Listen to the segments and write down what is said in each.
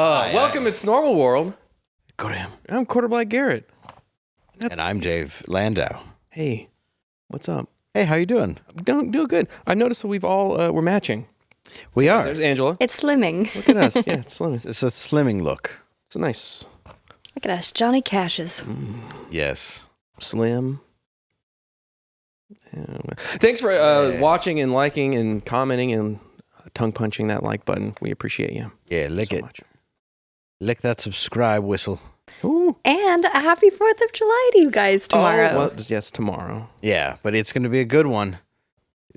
Welcome, it's Normal World. Go to him. I'm Quarterback Garrett. And I'm Dave Landau. Hey, what's up? Hey, how you doing? Doing good. I noticed that we've all, we're matching. We are. There's Angela. It's slimming. Look at us. Yeah, it's slimming. It's a slimming look. It's nice. Look at us, Johnny Cashes. Yes. Slim. Yeah. Thanks for watching and liking and commenting and tongue punching that like button. We appreciate you. Yeah, lick so it. much. Lick that subscribe whistle. Ooh. And a happy 4th of July to you guys tomorrow. Oh, well, yes, tomorrow. Yeah, but it's going to be a good one.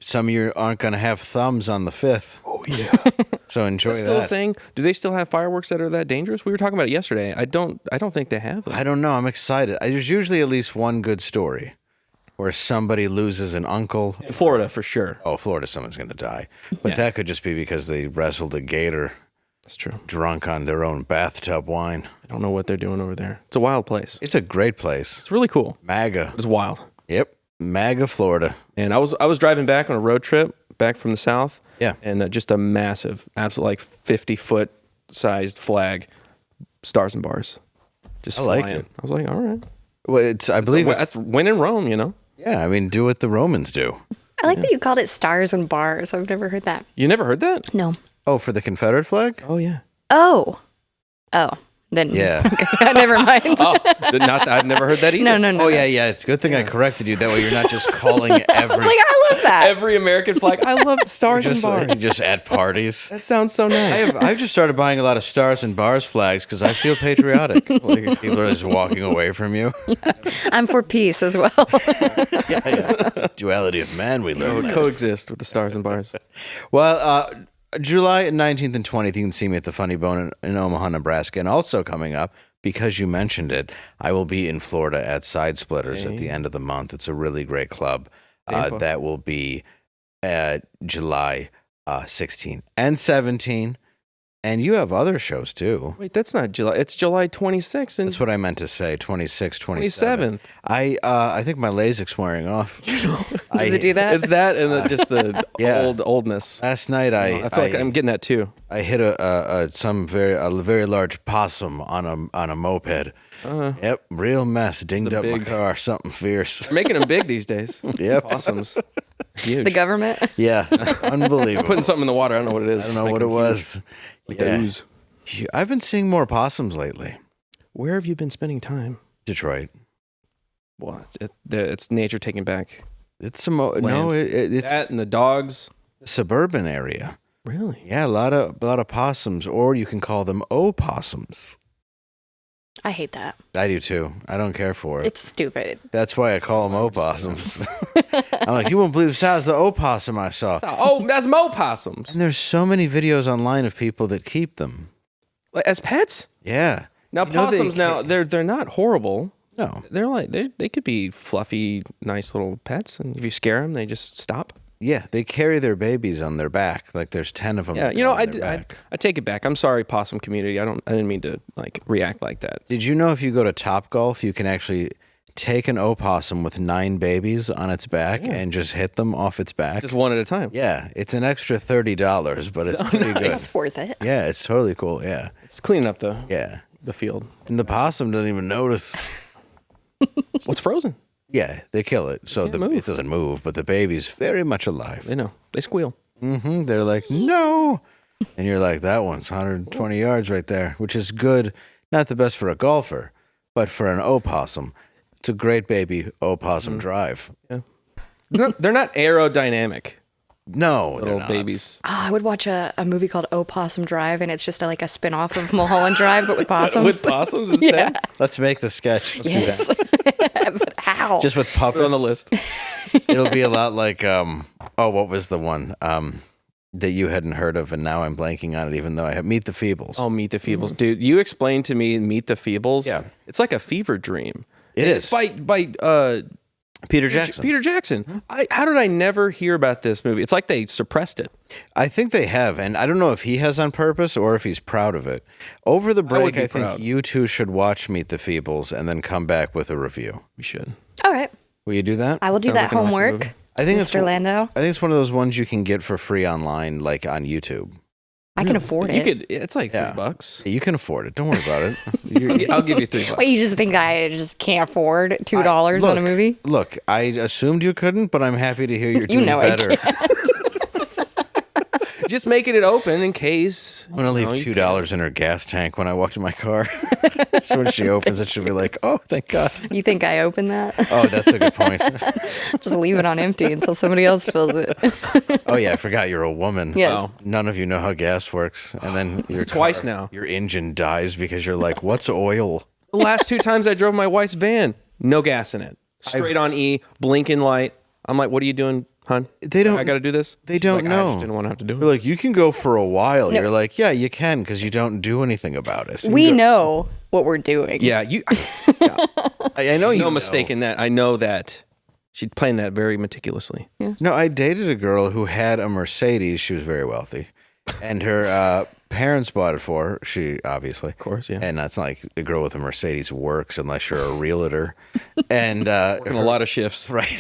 Some of you aren't going to have thumbs on the 5th. Oh, yeah. So enjoy That's still that. a thing. Do they still have fireworks that are that dangerous? We were talking about it yesterday. I don't think they have them. I don't know. I'm excited. There's usually at least one good story where somebody loses an uncle. In Florida, for sure. Oh, Florida, someone's going to die. But Yeah. that could just be because they wrestled a gator That's true. drunk on their own bathtub wine. I don't know what they're doing over there. It's a wild place. It's a great place. It's really cool. MAGA. It's wild. Yep. MAGA, Florida. And I was driving back on a road trip back from the south. Yeah. And just a massive, absolute like 50-foot sized flag, stars and bars, just I like flying. it. I was like, all right. Well, I believe That's win in Rome, you know. Yeah, I mean, do what the Romans do. I like that you called it stars and bars. I've never heard that. You never heard that? No. Oh, for the Confederate flag? Oh yeah. Oh. Then. Yeah. Never mind. I've never heard that either. No. Oh, yeah. It's a good thing I corrected you. That way you're not just calling I was every... like, I love that. Every American flag. I love stars and just, bars. just at parties. That sounds so nice. I've just started buying a lot of stars and bars flags because I feel patriotic. Like people are just walking away from you. I'm for peace as well. Yeah. Duality of man, we learn. Would coexist with the stars and bars. Well, July 19th and 20th, you can see me at the Funny Bone in Omaha, Nebraska. And also coming up, because you mentioned it, I will be in Florida at Side Splitters at the end of the month. It's a really great club. That will be July 16 and 17. And you have other shows, too. Wait, that's not July. It's July 26th and That's what I meant to say, 26, 27. 27th. I think my LASIK's wearing off. Does it do that? It's that and just the Yeah. oldness. Last night, I feel like I'm getting that too. I hit a very large possum on a moped. Yep, real mess. Dinged up my big- car. Something fierce. They're making them big these days. Yep. Possums. Huge. The government? Yeah, unbelievable. Putting something in the water. I don't know what it is. I don't know what it was. Like the ooze. I've been seeing more possums lately. Where have you been spending time? Detroit. Well, it's nature taking back. It's it's That and the dogs. a suburban area. Really? Yeah, a lot of possums, or you can call them opossums. I hate that. I do too. I don't care for it. It's stupid. That's why I call them opossums. I'm like, you won't believe the size of the opossum I saw. Oh, that's mo possums. And there's so many videos online of people that keep them. Like, as pets? Yeah. Now You know they possums. Now they're not horrible. No. They're like they could be fluffy, nice little pets, and if you scare them, they just stop. Yeah, they carry their babies on their back. Like there's 10 of them. Yeah, you know, on their back. I take it back. I'm sorry, possum community. I didn't mean to like react like that. Did you know if you go to Topgolf, you can actually take an opossum with 9 babies on its back and just hit them off its back? Just one at a time. Yeah, it's an extra $30, but it's pretty good. It's worth it. Yeah, it's totally cool. Yeah. It's cleaning up Yeah. the field. And the possum doesn't even notice. What's frozen? Yeah, they kill it. So it doesn't move, but the baby's very much alive. They know. They squeal. They're like, no. And you're like, that one's 120 yards right there, which is good. Not the best for a golfer, but for an opossum. It's a great baby opossum drive. Yeah. They're not aerodynamic. No, they're Little not. babies. I would watch a movie called Opossum Drive, and it's just like a spin-off of Mulholland Drive, but with possums. With possums instead? Yeah. Let's make the sketch. Let's Yes. do that. But how? Just with puppets. Put it on the list. It'll be a lot like, what was the one that you hadn't heard of, and now I'm blanking on it, even though I have Meet the Feebles. Oh, Meet the Feebles. Dude, you explained to me Meet the Feebles. Yeah. It's like a fever dream. It's by Peter Jackson. Peter Jackson. How did I never hear about this movie? It's like they suppressed it. I think they have, and I don't know if he has on purpose or if he's proud of it. Over the break, be I think proud. you two should watch Meet the Feebles and then come back with a review. We should. All right. Will you do that? I will do Sounds that like an awesome homework, movie. I think Mr. Landau. I think it's one of those ones you can get for free online, like on YouTube. I can afford You it. could. It's like $3. You can afford it. Don't worry about it. I'll give you $3. Wait, you just think I just can't afford $2 on a movie? Look, I assumed you couldn't, but I'm happy to hear you're doing better. Just making it open in case. I'm gonna leave $2 in her gas tank when I walk to my car. So when she opens it, she'll be like, "Oh, thank God." You think I opened that? Oh, that's a good point. Just leave it on empty until somebody else fills it. Oh yeah, I forgot you're a woman. Yes. Oh. None of you know how gas works, and then your twice now. Your engine dies because you're like, "What's oil?" The last 2 times I drove my wife's van, no gas in it. Straight on E, blinking light. I'm like, "What are you doing, hon? They don't. I got to do this." They She's don't like, know. I just didn't want to have to do it. You're like, you can go for a while. No. You're like, yeah, you can because you don't do anything about it. We know what we're doing. Yeah, you. I know you. No mistake in that. I know that. She planned that very meticulously. No, I dated a girl who had a Mercedes. She was very wealthy, and her parents bought it for her. She obviously, of course, yeah. And it's not like the girl with a Mercedes works unless you're a realtor, and Working a lot of shifts. right,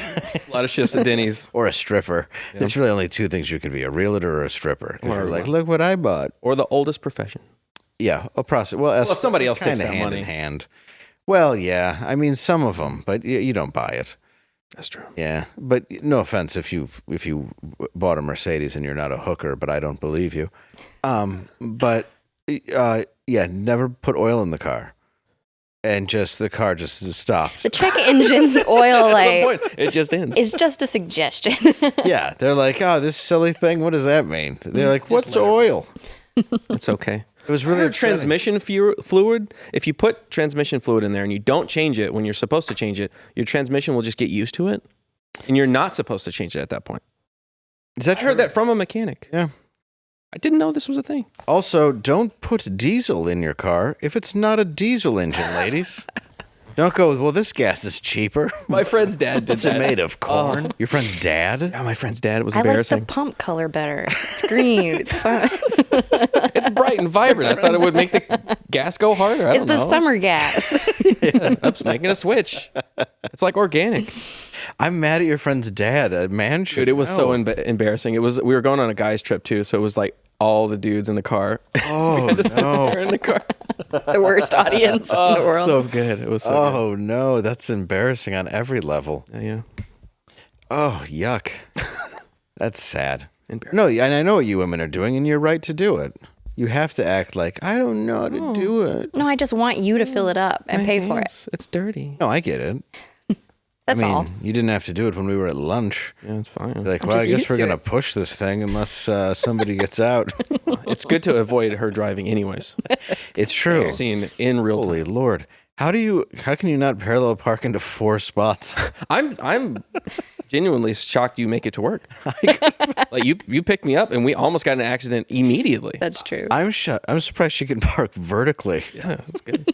A lot of shifts at Denny's. or a stripper. There's really only 2 things you can be: a realtor or a stripper. 'Cause you're like, look what I bought. Or the oldest profession. Yeah, a prostitute. Well, somebody else takes kinda that hand money. in hand. Well, yeah. I mean, some of them, but you don't buy it. That's true. Yeah, but no offense if you bought a Mercedes and you're not a hooker, but I don't believe you. But yeah, never put oil in the car, and the car just stops. The check engine's oil At light some point, it just ends. is just a suggestion. Yeah, they're like, oh, this silly thing. What does that mean? They're like, what's oil? It's okay. It was really upsetting. Transmission fluid. If you put transmission fluid in there and you don't change it when you're supposed to change it, your transmission will just get used to it, and you're not supposed to change it at that point. Is that I heard that from a mechanic. Yeah. I didn't know this was a thing. Also, don't put diesel in your car if it's not a diesel engine, ladies. Don't go, well, this gas is cheaper. My friend's dad did What's that. it made of? Corn? Your friend's dad? Yeah, my friend's dad. It was I like embarrassing. the pump color better. It's green. It's fun. It's bright and vibrant. I thought it would make the gas go harder. I It's don't the know. summer gas. I'm just making a switch. It's like organic. I'm mad at your friend's dad. A man should Dude, it was know. so embarrassing. We were going on a guy's trip too, so it was like all the dudes in the car. Oh, Had to sit no. there in the car. The worst audience in the world. So good. It was so Oh, no. That's embarrassing on every level. good. Yeah. Oh, yuck. That's sad. Embarrassing. No, and I know what you women are doing, and you're right to do it. You have to act like, I don't know how to do it. No, I just want you to fill it up and pay for it. It's dirty. No, I get it. That's I mean, all. you didn't have to do it when we were at lunch. Yeah, it's fine. You're like, I'm well, I just guess used we're to going to it. push this thing unless somebody gets out. It's good to avoid her driving anyways. It's true. Seen in real time. Holy Lord. How can you not parallel park into 4 spots? I'm genuinely shocked you make it to work. Like you picked me up and we almost got in an accident immediately. That's true. I'm surprised she can park vertically. Yeah, that's good.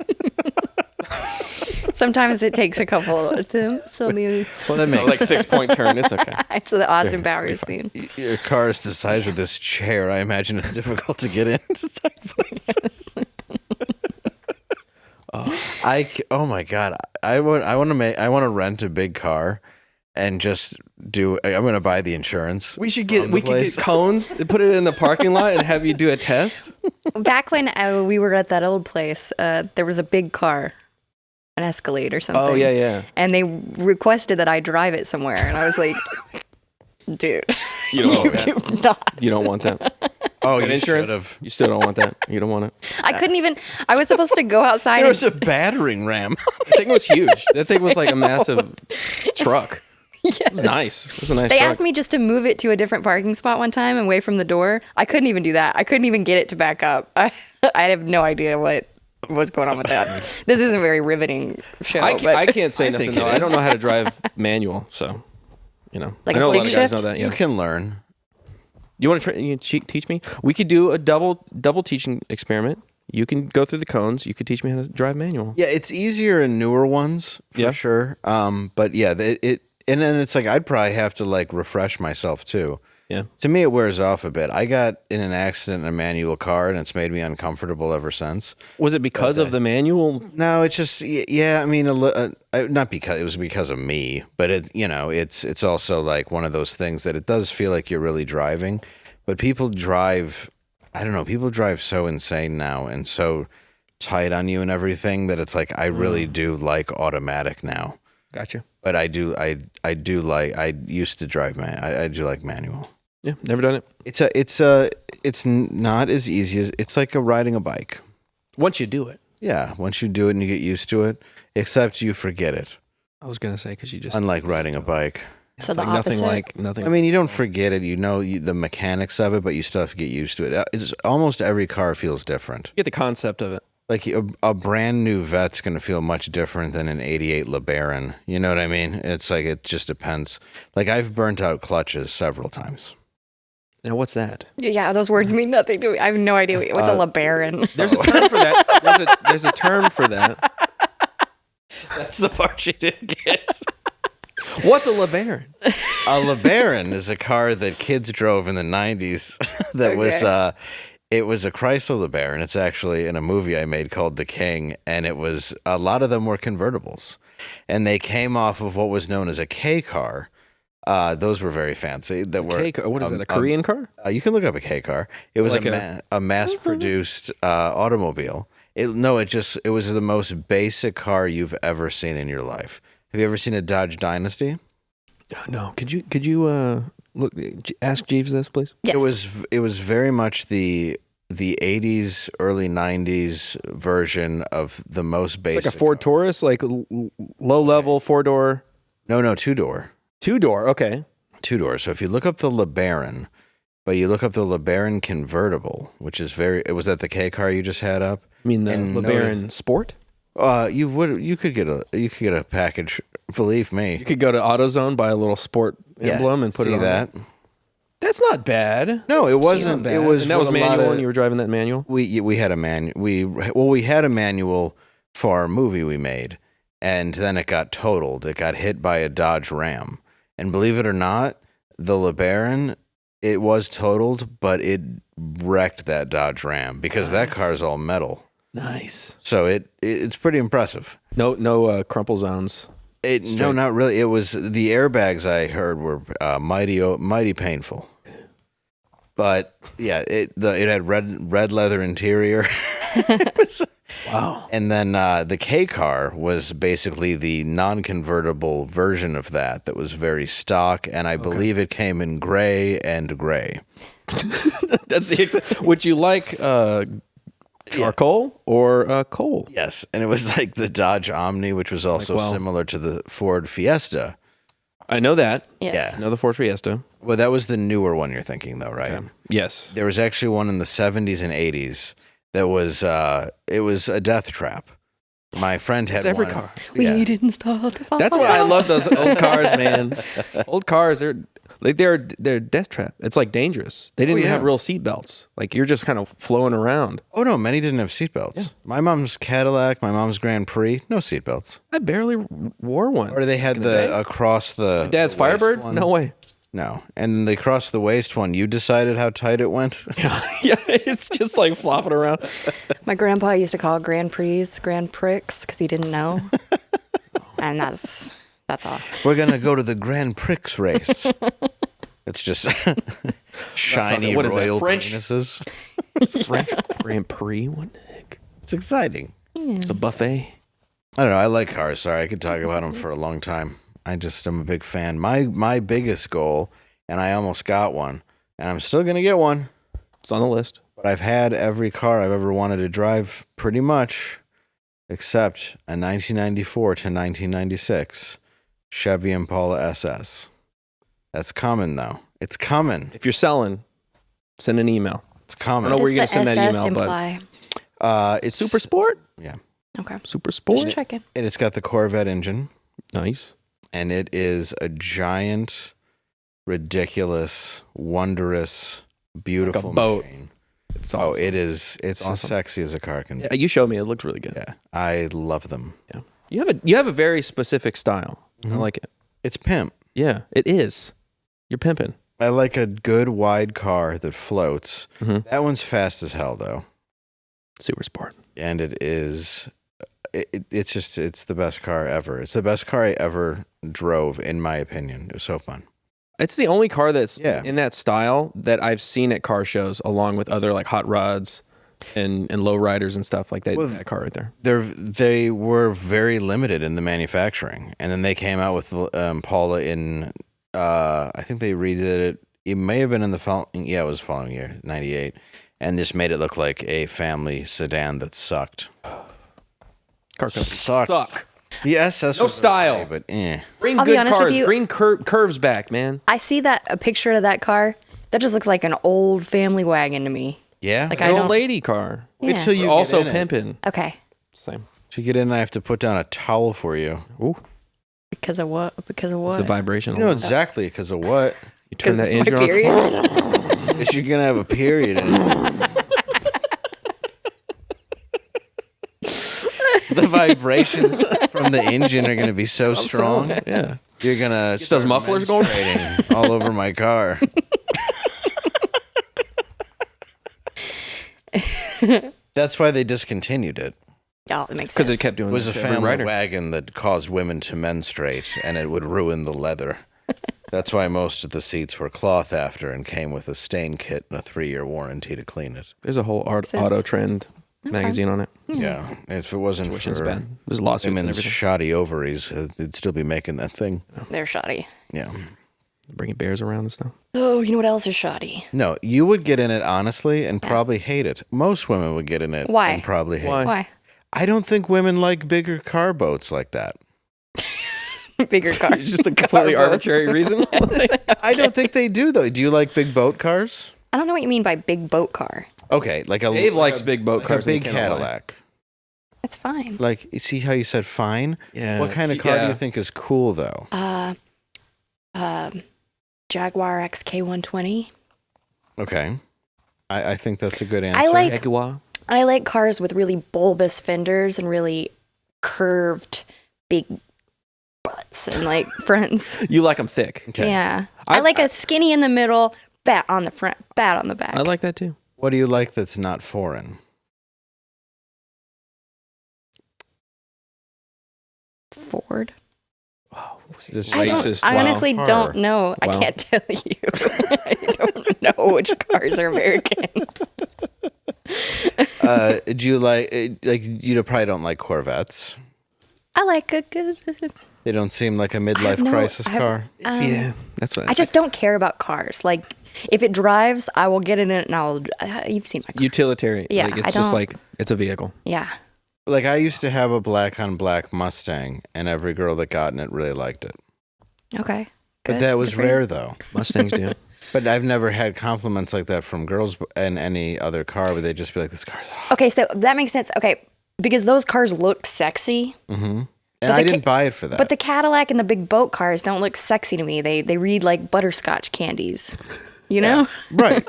Sometimes it takes a couple to something. Well, that makes Like 6-point turn. It's okay. It's the Austin Powers scene. Your car is the size of this chair. I imagine it's difficult to get into tight places. Oh my God. I want to rent a big car and just I'm going to buy the insurance. We could from the get place. cones and put it in the parking lot and have you do a test. Back when we were at that old place, there was a big car, an Escalade or something. Oh yeah. And they requested that I drive it somewhere, and I was like, "Dude, You don't, do not." you don't want that. Oh, Get you insurance? should've. You still don't want that. You don't want it. I couldn't even. I was supposed to go outside. There And, was a battering ram. That thing was huge. That thing was like a massive truck. Yes. It was nice. It was a nice They truck. asked me just to move it to a different parking spot one time and away from the door. I couldn't even do that. I couldn't even get it to back up. I have no idea what's going on with that. This isn't a very riveting show. I can't say I nothing think it though. I is. don't know how to drive manual, so Like I know a a lot of stick guys shift? know that. You Yeah. can learn. You want to teach me? We could do a double teaching experiment. You can go through the cones. You could teach me how to drive manual. Yeah, it's easier in newer ones for Yeah. sure. But yeah, and then it's like I'd probably have to like refresh myself too. Yeah. To me, it wears off a bit. I got in an accident in a manual car, and it's made me uncomfortable ever since. Was it because of the manual? No, it's just yeah. I mean, not because it was because of me, but it's also like one of those things that it does feel like you're really driving, but people drive I don't know. People drive so insane now and so tight on you and everything that it's like I really do like automatic now. Gotcha. But I do like. I used to drive I do like manual. Yeah, never done it. It's not as easy as it's like riding a bike. Once you do it. Yeah, once you do it and you get used to it, except you forget it. I was gonna say because you just unlike riding a bike. it's So the like nothing opposite? like nothing. I mean, you don't forget it. You know the mechanics of it, but you still have to get used to it. It's almost every car feels different. you get the concept of it. Like a brand new Vet's going to feel much different than an 88 LeBaron. You know what I mean? It's like it just depends. Like I've burnt out clutches several times. Now what's that? Yeah, those words mean nothing to me. I have no idea what's a LeBaron. There's a term for that. There's a term for that. That's the part you didn't get. What's a LeBaron? A LeBaron is a car that kids drove in the 90s that was it was a Chrysler LeBaron. It's actually in a movie I made called The King, and it was a lot of them were convertibles. And they came off of what was known as a K car. Those were very fancy. That were K car. What is it? A Korean car? You can look up a K car. It was Like a mass-produced automobile. It was the most basic car you've ever seen in your life. Have you ever seen a Dodge Dynasty? No. Could you look? Ask Jeeves this, please. Yes. It was very much the 80s, early 90s version of the most basic. It's like a Ford Taurus, like low level 4-door. No, 2-door. 2-door. Okay. 2-door. So if you look up the LeBaron, but you look up the LeBaron convertible, which is was that the K car you just had up? I mean the And LeBaron Sport. You could get a package. Believe me. You could go to AutoZone, buy a little Sport emblem, and put it on. that. That's not bad. No, it wasn't. Bad. It was. And that was what a lot manual, of- and you were driving that manual. We had a manual. We had a manual for our movie we made, and then it got totaled. It got hit by a Dodge Ram, and believe it or not, the LeBaron, it was totaled, but it wrecked that Dodge Ram because that car is all metal. Nice. So it's pretty impressive. No crumple zones. No, not really. It was the airbags I heard were mighty painful. But yeah, it had red leather interior. Wow. And then the K car was basically the non-convertible version of that was very stock, and I believe it came in gray and gray. That's would you like charcoal or coal? Yes, and it was like the Dodge Omni, which was also similar to the Ford Fiesta. I know that. Yes. I know the Ford Fiesta. Well, that was the newer one you're thinking, though, right? Yes. There was actually one in the 70s and 80s that was it was a death trap. My friend had It's every one. car. We didn't start the fire. That's why I love those old cars, man. Old cars, they're death trap. It's like dangerous. They didn't yeah. have real seat belts. Like you're just kind of flowing around. Oh no, many didn't have seatbelts. Yeah. My mom's Cadillac, my mom's Grand Prix, no seatbelts. I barely wore one. Or they had across the Dad's the Firebird? one. No way. No, and the across the waist one. You decided how tight it went. Yeah, it's just like flopping around. My grandpa used to call Grand Prix Grand Prix because he didn't know. And that's all. We're gonna go to the Grand Prix race. It's just shiny What is that, royal French? penises. French Grand Prix. What the heck? It's exciting. It's a buffet. I don't know. I like cars. Sorry, I could talk about them for a long time. I'm a big fan. My biggest goal, and I almost got one, and I'm still gonna get one. It's on the list. But I've had every car I've ever wanted to drive, pretty much, except a 1994 to 1996 Chevy Impala SS. That's coming though. It's coming. If you're selling, send an email. It's coming. I don't know where you're Does gonna the send that SS email, imply? It's Super Sport. Yeah, Okay. Super Just Sport. checking. and it's got the Corvette engine. Nice. And it is a giant, ridiculous, wondrous, beautiful Like a boat. machine. It's Oh, awesome. it is. It's awesome. as sexy as a car can be. Yeah, you showed me. It looked really good. Yeah, I love them. Yeah. You have a very specific style. I like it. It's pimp. Yeah, it is. You're pimping. I like a good wide car that floats. Mhm. That one's fast as hell though, Super Sport. and it is. It's the best car ever. It's the best car I ever drove, in my opinion. It was so fun. It's the only car that's Yeah. in that style that I've seen at car shows, along with other like hot rods and low riders and stuff like that. That car right there. They were very limited in the manufacturing, and then they came out with Paula in. I think they redid it. It may have been in the following. Yeah, it was the following year, '98, and this made it look like a family sedan that sucked. Car companies Sucked. suck. The SS No was style. okay, but Bring I'll be good honest with cars. you. Bring curves back, man. I see a picture of that car. That just looks like an old family wagon to me. yeah. Like, An I old don't- lady car. Wait Yeah. till you Also get in it. pimping. Okay. Same. To get in, I have to put down a towel for you. Ooh, Because of what? Because of it's what? the vibration. You know exactly because of what? You turn that my engine on. period. Is you're gonna have a period in it. The vibrations from the engine are gonna be so strong. Yeah. You're gonna Get those mufflers going? menstruating all over my car. That's why they discontinued it. Oh, that makes Because sense. it kept doing It was a that to every family rider. wagon that caused women to menstruate, and it would ruin the leather. That's why most of the seats were cloth after and came with a stain kit and a 3-year warranty to clean it. There's a whole Sense. auto trend magazine on it. Yeah, if it wasn't Tuition's for bad. There's lawsuits and women's everything. shoddy ovaries, they'd still be making that thing. They're shoddy. Yeah. Bringing bears around and stuff. Oh, you know what else is shoddy? No, you would get in it honestly and probably hate it. Most women would get in it Why? and probably hate Why? it. Why? I don't think women like bigger car boats like that. Bigger cars. It's just a completely Car boats. arbitrary reason. I don't think they do though. Do you like big boat cars? I don't know what you mean by big boat car. Okay, like a Dave like likes a, big boat like cars. a and big he cannot lie. Cadillac. That's fine. Like, you see how you said fine? Yeah. What kind of See, car do yeah. you think is cool though? Jaguar XK120. Okay, I think that's a good answer. I like Jaguar. I like cars with really bulbous fenders and really curved big butts and like fronts. You like them thick. Okay. Yeah. I- I like a skinny in the middle, fat on the front, fat on the back. I like that too. What do you like that's not foreign? Ford. Just I, don't, Racist. I Wow. honestly Car. don't know. I Wow. can't tell you. I don't know which cars are American. Do you like you probably don't like Corvettes? I like a good. They don't seem like a midlife no- crisis I have- car. Yeah, that's what I just don't care about cars. Like, if it drives, I will get in it and I'll. You've seen my car. utilitarian. Yeah, like, I it's just don't- like it's a vehicle. Yeah. Like I used to have a black on black Mustang, and every girl that got in it really liked it. Okay. But Good. that was Good for you. rare though. Mustangs do. But I've never had compliments like that from girls in any other car where they'd just be like, "This car's hot." Okay, so that makes sense. Okay, because those cars look sexy, And the I didn't ca- buy it for that. but the Cadillac and the big boat cars don't look sexy to me. They read like butterscotch candies. You know? right.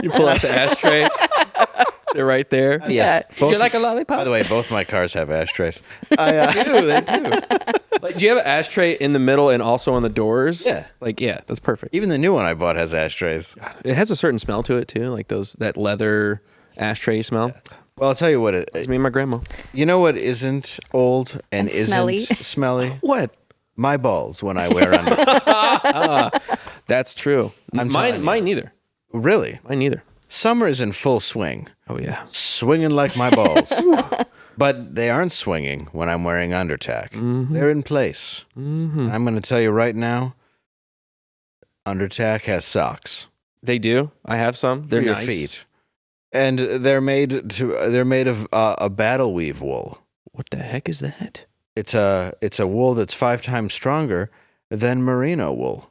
You pull out the ashtray. They're right there. Yes. Would Both, you like a lollipop? by the way, both my cars have ashtrays. They do. They do. Like, do you have an ashtray in the middle and also on the doors? Yeah. Like, yeah, that's perfect. Even the new one I bought has ashtrays. It has a certain smell to it too, like that leather ashtray smell. Well, I'll tell you what. It's me and my grandma. You know what isn't old and isn't smelly. smelly? What? My balls when I wear under. That's true. I'm telling you. Mine neither. Really? Mine neither. Summer is in full swing. Oh yeah. Swinging like my balls. But they aren't swinging when I'm wearing undertack. They're in place. I'm going to tell you right now, undertack has socks They do. I have some. They're for your nice. feet. And they're made of a battle weave wool. What the heck is that? It's a wool that's 5 times stronger than merino wool.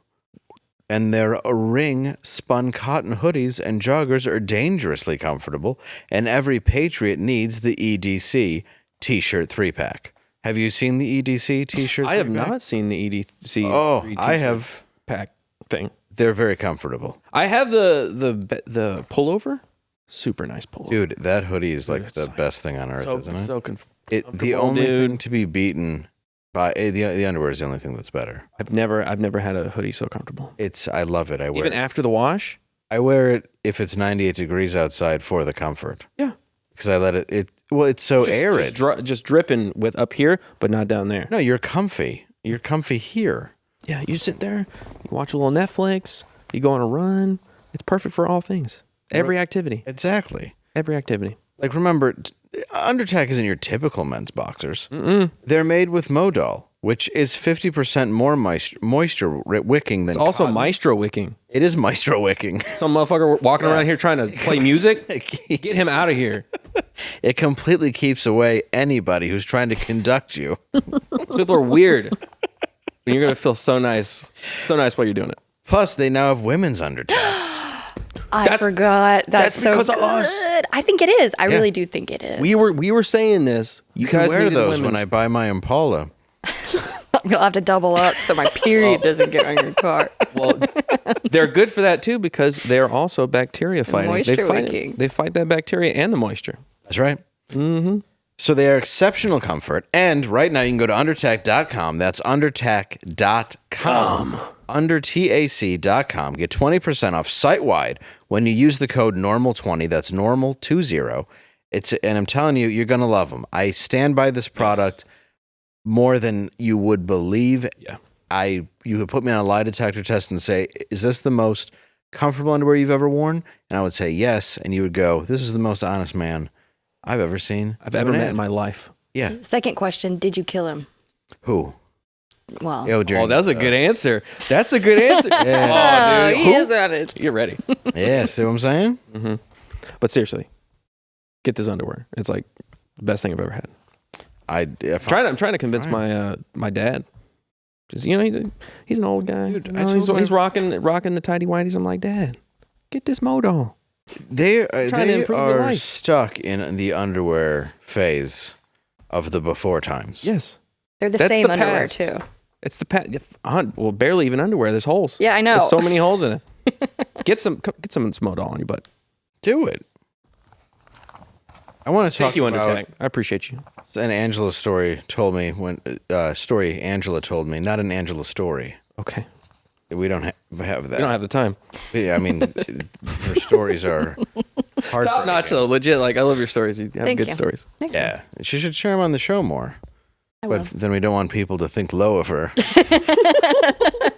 And their ring spun cotton hoodies and joggers are dangerously comfortable, and every patriot needs the EDC t-shirt 3-pack. Have you seen the EDC t-shirt? I have 3-pack? not seen the EDC. Oh, 3 I t-shirt have. pack thing. They're very comfortable. I have the pullover. Super nice pullover. Dude, that hoodie is like it's the best thing on earth, so isn't it? so The comfortable, only dude. thing to be beaten by the underwear is the only thing that's better. I've never had a hoodie so comfortable. I love it. I wear Even it. after the wash. I wear it if it's 98 degrees outside for the comfort. Yeah. Because I let it it's so arid. Just dripping with up here, but not down there. No, you're comfy. You're comfy here. Yeah, you sit there, you watch a little Netflix. You go on a run. It's perfect for all things. Every activity. Exactly. Every activity. Like, remember, Undertack isn't your typical men's boxers. They're made with Modal, which is 50% more moisture wicking than It's also cotton. maestro wicking. It is maestro wicking. Some motherfucker walking around here trying to play music. Get him out of here. It completely keeps away anybody who's trying to conduct you. Those people are weird. And you're going to feel so nice. So nice while you're doing it. Plus, they now have women's Undertacks. I forgot. That's so because good. of us. I think it is. I really do think it is. We were saying this. You can guys wear needed those when women's. I buy my Impala. I'm gonna have to double up so my period doesn't get on your car. Well, they're good for that too because they're also bacteria fighting. Moisture wicking. They fight that bacteria and the moisture. That's right. Mm-hmm. So they are exceptional comfort. And right now you can go to undertack.com. That's undertack.com. Undertac.com. Get 20% off site-wide when you use the code NORMAL20. That's NORMAL20. And I'm telling you, you're going to love them. I stand by this product more than you would believe. Yeah. You could put me on a lie detector test and say, is this the most comfortable underwear you've ever worn? And I would say yes. And you would go, this is the most honest man I've ever seen. I've ever met in my life. Yeah. Second question: did you kill him? Who? Well, Oh, that's a good answer. That's a good answer. Yeah. Oh, dude. he is on it. You're ready. Yeah, see what I'm saying? But seriously, get this underwear. It's like the best thing I've ever had. I'm trying to convince my dad. Just he's an old guy. Dude, he's rocking the tidy whities. I'm like, Dad, get this Modal. They Trying to improve your are life. stuck in the underwear phase of the before times. Yes, They're the That's same the underwear past. too. it's the well, barely even underwear. There's holes. Yeah, I know. There's so many holes in it. Get some Modal on your butt. Do it. I want to talk Thank you, about Undertag. I appreciate you. an Angela story told me story Angela told me, not an Angela story. Okay, We don't have that. we don't have the time. Yeah, I mean, her stories are hard. Top notch though, legit. Like I love your stories. You have Thank good you. stories. Yeah, she should share them on the show more. I But will. then we don't want people to think low of her.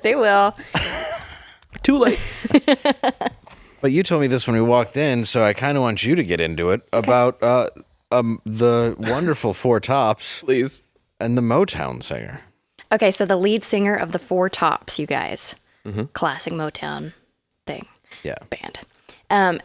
They will. Too late. But you told me this when we walked in, so I kind of want you to get into it about the wonderful Four Tops Please. and the Motown singer. Okay, so the lead singer of the Four Tops, you guys, classic Motown thing. Yeah. Band.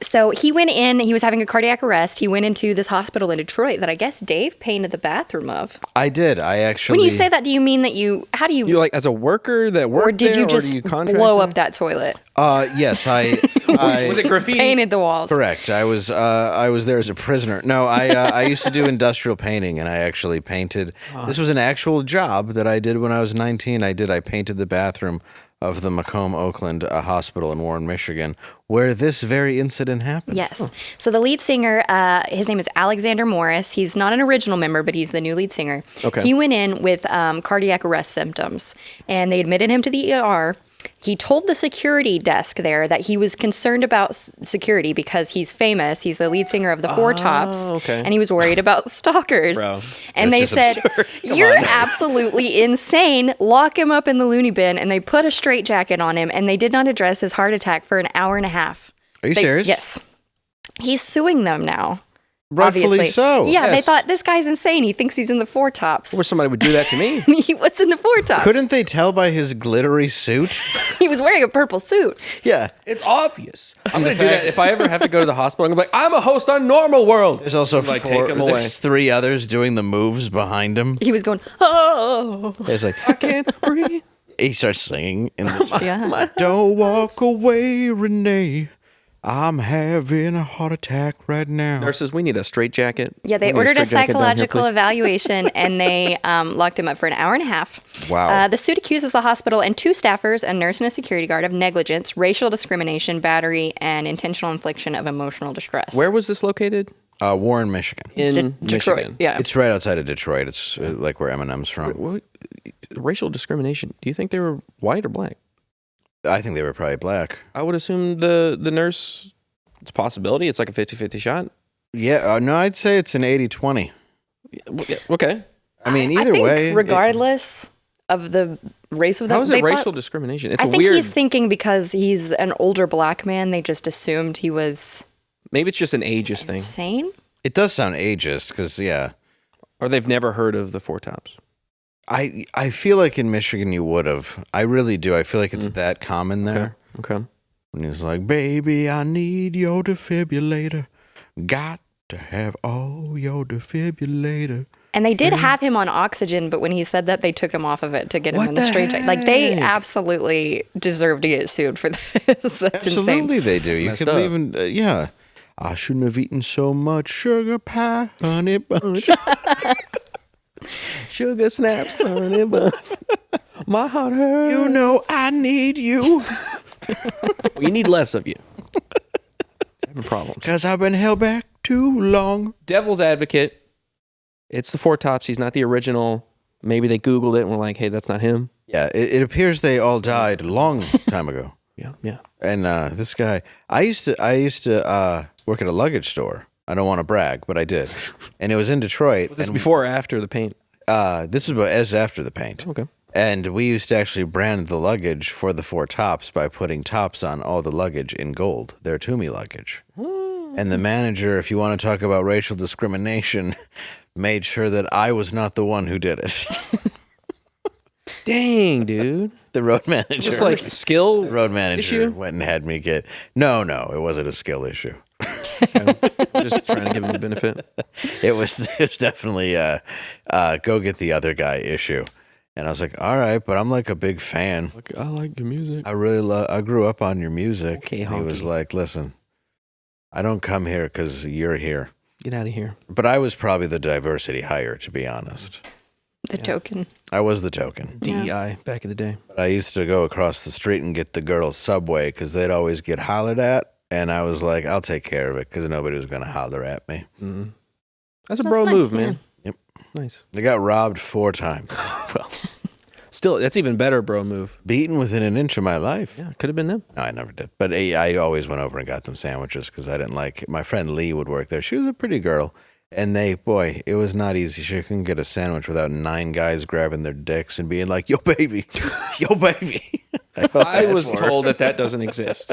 So he went in, he was having a cardiac arrest. He went into this hospital in Detroit that I guess Dave painted the bathroom of. I did. I actually. When you say that, do you mean that how do you, You like as a worker that worked or did there, you just or do you contract blow there? up that toilet? Yes, I. Was it graffiti? Painted the walls. Correct. I was there as a prisoner. No, I used to do industrial painting, and I actually painted. This was an actual job that I did when I was 19. I painted the bathroom of the Macomb Oakland Hospital in Warren, Michigan, where this very incident happened. Yes. So the lead singer, his name is Alexander Morris. He's not an original member, but he's the new lead singer. Okay. He went in with cardiac arrest symptoms, and they admitted him to the ER. He told the security desk there that he was concerned about security because he's famous. He's the lead singer of the Four Tops, okay. and he was worried about stalkers. Bro, and they that's said, just absurd. "You're absolutely insane. Lock him up in the loony bin." And they put a straitjacket on him, and they did not address his heart attack for an hour and a half. Are you serious? Yes. He's suing them now. Rightfully obviously. so. Yeah, they Yes. thought this guy's insane. He thinks he's in the Four Tops. I wish somebody would do that to me. He was in the Four Tops. Couldn't they tell by his glittery suit? He was wearing a purple suit. Yeah. It's obvious. I'm going to do that. If I ever have to go to the hospital, I'm going to be like, I'm a host on Normal World. There's also Like, take him away. there's three others doing the moves behind him. He was going, oh. It's like I can't breathe. he starts singing in the Yeah. Don't walk away, Renee. I'm having a heart attack right now. Nurses, we need a straight jacket. Yeah, they We need ordered a straitjacket down here, psychological please. evaluation and they locked him up for an hour and a half. Wow. The suit accuses the hospital and two staffers, a nurse and a security guard, of negligence, racial discrimination, battery, and intentional infliction of emotional distress. Where was this located? Warren, Michigan. In Detroit. Michigan. Yeah. It's right outside of Detroit. It's like where Eminem's from. What, racial discrimination. Do you think they were white or black? I think they were probably black. I would assume the nurse, it's a possibility. It's like a 50-50 shot. Yeah, no, I'd say it's an 80-20. Okay. I mean, I either think way. regardless the race of them. How is it racial discrimination? It's I think weird. he's thinking because he's an older black man, they just assumed he was Maybe it's just an ageist thing. insane. It does sound ageist because, yeah. Or they've never heard of the Four Tops. I feel like in Michigan you would have. I really do. I feel like it's that common there. Okay. When he's like, baby, I need your defibrillator. Got to have all your defibrillator. And they did have him on oxygen, but when he said that, they took him off of it to get him in the straight. Like, they absolutely deserve to get sued for this. That's Absolutely insane. they do. You could even, yeah. I shouldn't have eaten so much sugar pie, honey bunch. Sugar snaps, honey bun. My heart hurts. You know I need you. We need less of you. Having problems. Because I've been held back too long. Devil's advocate. It's the Four Tops. He's not the original. Maybe they Googled it and were like, hey, that's not him. Yeah, it appears they all died a long time ago. Yeah. And this guy, I used to work at a luggage store. I don't want to brag, but I did. And it was in Detroit. Was this before or after the paint? This was as after the paint. Okay. And we used to actually brand the luggage for the Four Tops by putting tops on all the luggage in gold. Their Toomey luggage. And the manager, if you want to talk about racial discrimination, made sure that I was not the one who did it. Dang, dude. The road manager. Just like skill The road manager issue? went and had me get... No, it wasn't a skill issue. Just trying to give him the benefit. It was definitely go get the other guy issue. And I was like, all right, but I'm like a big fan. I like your music. I grew up on your music. Okay, and he was honky. like, listen, I don't come here because you're here. Get out of here. But I was probably the diversity hire, to be honest. The token. I was the token. DEI back in the day. But I used to go across the street and get the girls Subway because they'd always get hollered at. And I was like, I'll take care of it because nobody was going to holler at me. Mm-hmm. That's a bro nice, move, yeah. man. Yep. Nice. They got robbed 4 times. Well, still, that's even better bro move. Beaten within an inch of my life. Yeah, could have been them. No, I never did. But I always went over and got them sandwiches because I didn't like it. My friend Lee would work there. She was a pretty girl. And it was not easy. She couldn't get a sandwich without 9 guys grabbing their dicks and being like, yo, baby, yo, baby. I was told that doesn't exist.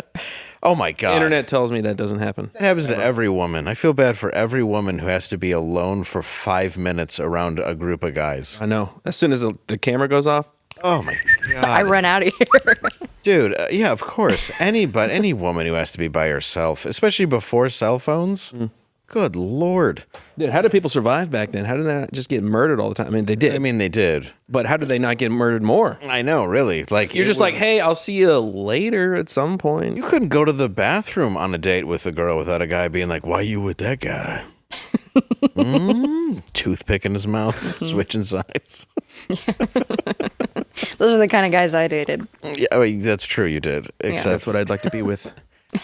Oh, my God. The internet tells me that doesn't happen. That happens to every woman. I feel bad for every woman who has to be alone for 5 minutes around a group of guys. I know. As soon as the camera goes off. Oh, my God. I run out of here. Dude, yeah, of course. Any woman who has to be by herself, especially before cell phones. Good Lord. Dude, how did people survive back then? How did they not just get murdered all the time? I mean, they did. They did. But how did they not get murdered more? I know, really. Like You're just like, hey, I'll see you later at some point. You couldn't go to the bathroom on a date with a girl without a guy being like, why you with that guy? Toothpick in his mouth, switching sides. Those are the kind of guys I dated. Yeah, I mean, that's true, you did. Except, That's what I'd like to be with.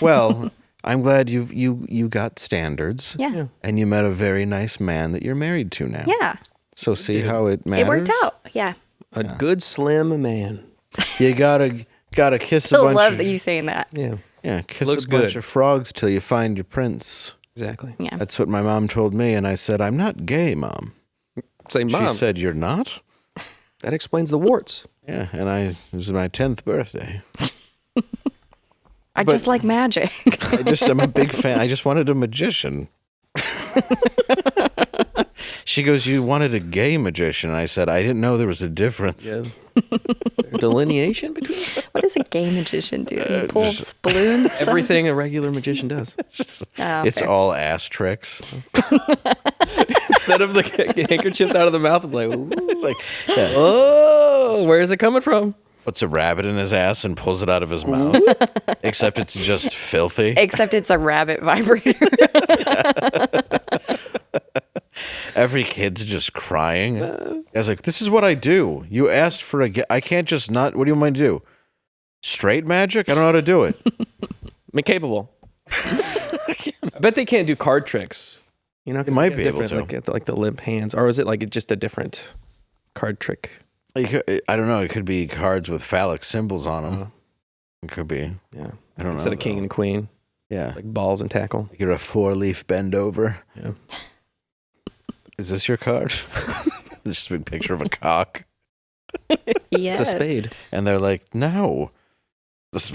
well, I'm glad you got standards. Yeah. And you met a very nice man that you're married to now. Yeah. So see how it matters? It worked out. Yeah. A good slim man. You gotta kiss a I bunch love of... that you saying that. Yeah, kiss Looks a bunch good. of frogs till you find your prince. exactly. Yeah. That's what my mom told me, and I said, I'm not gay, Mom. Same mom. She said, you're not? That explains the warts. Yeah, and it was my 10th birthday. I just like magic. I'm a big fan. I just wanted a magician. She goes, you wanted a gay magician. And I said, I didn't know there was a difference. Yeah. Is there a delineation between What does a gay magician do? He pulls balloons? everything a regular magician does? It's fair. all ass tricks. Instead of the handkerchief out of the mouth, it's like, ooh. It's like, yeah, Oh, where's it coming from? puts a rabbit in his ass and pulls it out of his mouth. Except it's just filthy. Except it's a rabbit vibrator. Every kid's just crying. I was like, this is what I do. You asked for I can't just not. What do you want me to do? Straight magic? I don't know how to do it. I'm capable. I bet they can't do card tricks. You know, 'cause They might have be able different, to. like the limp hands, or is it like just a different card trick? I don't know. It could be cards with phallic symbols on them. It could be. Yeah, I don't know. instead of king and queen, Yeah. like balls and tackle. You're a 4-leaf bend over. Yeah. Is this your card? Just a big picture of a cock. Yes. It's a spade. And they're like, no. It's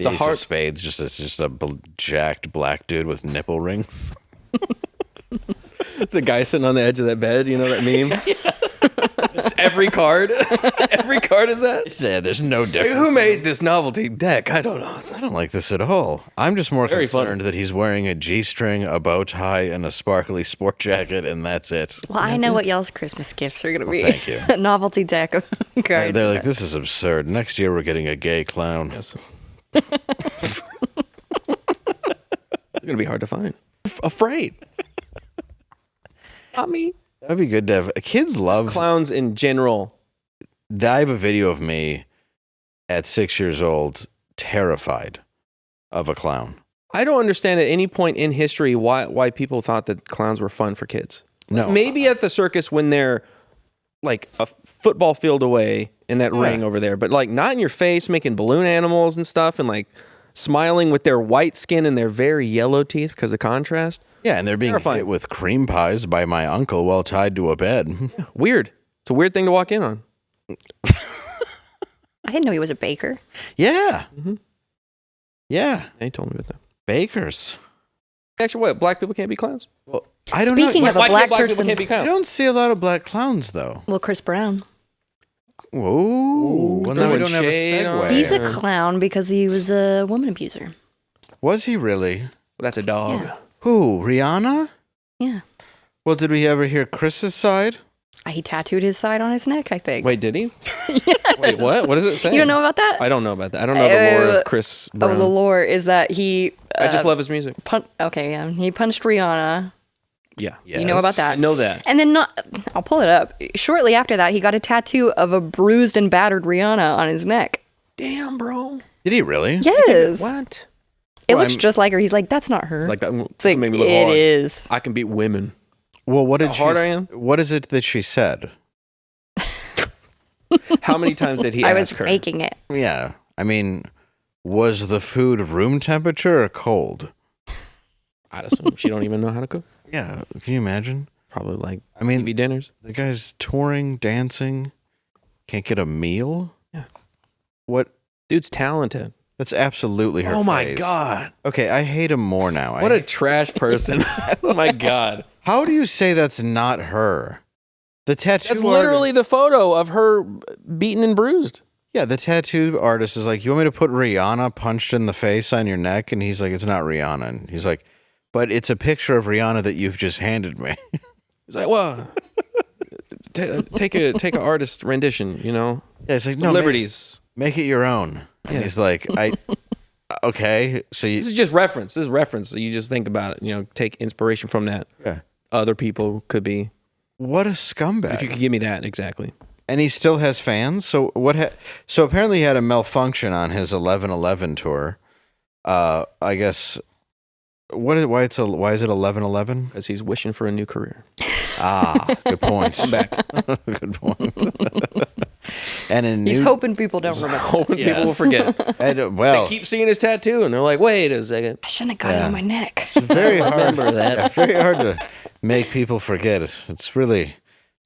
a hard spades. Just a jacked black dude with nipple rings. It's a guy sitting on the edge of that bed. You know that meme? It's every card. Every card is that. He said, "There's no difference." Who made this novelty deck? I don't know. I don't like this at all. I'm just more Very concerned fun. that he's wearing a G-string, a bow tie, and a sparkly sport jacket, and that's it. Well, I know what y'all's Christmas gifts are going to be. Thank you. A novelty deck of cards. They're like, this is absurd. Next year we're getting a gay clown. Yes. It's gonna be hard to find. Afraid. I mean, That'd be good to have. Kids love clowns in general. I have a video of me at 6 years old, terrified of a clown. I don't understand at any point in history why people thought that clowns were fun for kids. No. Maybe at the circus when they're like a football field away in that ring over there, but like not in your face, making balloon animals and stuff, and like smiling with their white skin and their very yellow teeth because of contrast. Yeah, and they're being hit with cream pies by my uncle while tied to a bed. Weird. It's a weird thing to walk in on. I didn't know he was a baker. Yeah. Mm-hmm. Yeah. He told me about that. Bakers. Actually, what? Black people can't be clowns? Well, I don't Speaking know. of a Why black black person, people can't be I clowns? don't see a lot of black clowns, though. well, Chris Brown. Whoa. Well, now we throwing don't have a shade on segue. it. He's a clown because he was a woman abuser. Was he really? Well, that's a dog. Yeah. Who? Rihanna? Yeah. Well, did we ever hear Chris's side? He tattooed his side on his neck, I think. Wait, did he? Wait, what? What does it say? You don't know about that? I don't know about that. I don't know the lore of Chris Brown. Oh, the lore is that he... I just love his music. Okay, yeah. He punched Rihanna. Yeah. You know about that? I know that. And then I'll pull it up. Shortly after that, he got a tattoo of a bruised and battered Rihanna on his neck. Damn, bro. Did he really? Yes. What? It looks just like her. He's like, that's not her. It's like that. It's like, made me look it hard. is. I can beat women. Well, what did How hard I am? What is it that she said? How many times did he I ask was her? making it. Yeah. I mean, was the food room temperature or cold? I'd assume she don't even know how to cook. Yeah. Can you imagine? Probably like I mean, TV dinners. the guy's touring, dancing, can't get a meal? Yeah. What? Dude's talented. That's absolutely her Oh my face. God. Okay, I hate him more now. What a trash person. Oh my God. How do you say that's not her? The tattoo That's literally the photo of her beaten and bruised. Yeah, the tattoo artist is like, you want me to put Rihanna punched in the face on your neck? And he's like, it's not Rihanna. And he's like, but it's a picture of Rihanna that you've just handed me. He's like, well, take a artist rendition, you know? Yeah, it's like, no, liberties. Make it your own. And he's like, okay. So This is just reference. This is reference. So you just think about it, you know, take inspiration from that. Yeah. Other people could be. What a scumbag. If you could give me that, exactly. And he still has fans. So so apparently he had a malfunction on his 11/11 tour. I guess why is it 11/11? Because he's wishing for a new career. Ah, good point. I'm back. Good point. And He's hoping people don't remember. Hoping people will forget. And, well, They keep seeing his tattoo and they're like, wait a second. I shouldn't have got it on my neck. it's very hard. Remember that. Yeah, very hard to make people forget it. It's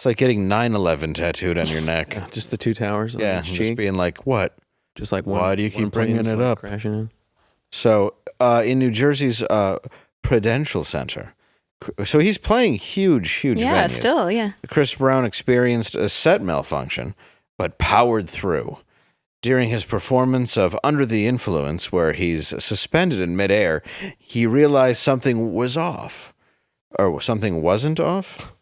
like getting 9/11 tattooed on your neck. Just the two towers on Yeah, each just cheek. being like, what? Just like Why do you keep bringing plane's it like up? crashing in. So in New Jersey's Prudential Center. So he's playing huge Yeah, venues. still, yeah. Chris Brown experienced a set malfunction, but powered through. During his performance of Under the Influence, where he's suspended in midair, he realized something was off. Or something wasn't off?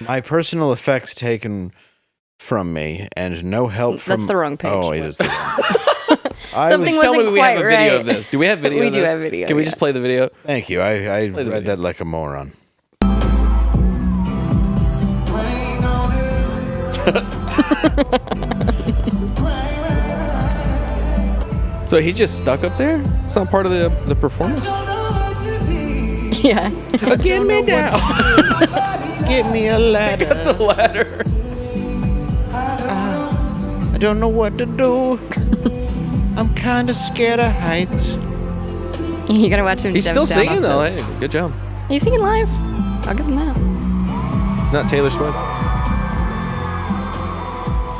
My personal effects taken from me, and no help from... That's the wrong page. Oh, it is the wrong Something Tell me wasn't we have quite a video right. of this. Do we have video We of do this? have video, Can we yeah. just play the video? Thank you. I the read video. that like a moron. So he's just stuck up there? It's not part of the performance? Yeah. Get me down. Get me a ladder. The ladder. I don't know what to do. I'm kind of scared of heights. You gotta watch him. He's jump still down singing off though. the- Hey, good job. He's singing live. I'll give him that. It's not Taylor Swift.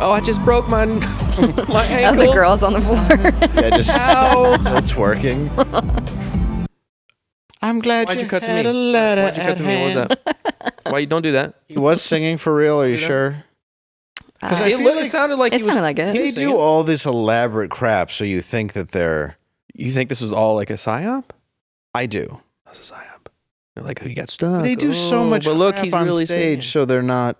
Oh, I just broke my ankle. Other girls on the floor. Yeah, just still twerking. I'm glad Why'd you cut to had me? a letter Why'd you cut to me? What was that? Why you don't do that? He was singing for real. Are you sure? Because I feel It sounded like it sounded like it. they do all this elaborate crap, so you think that they're. You think this was all like a psyop? I do. That's a psyop. They're like, he got stuck. They do so much but look, crap he's on really stage, singing. so they're not.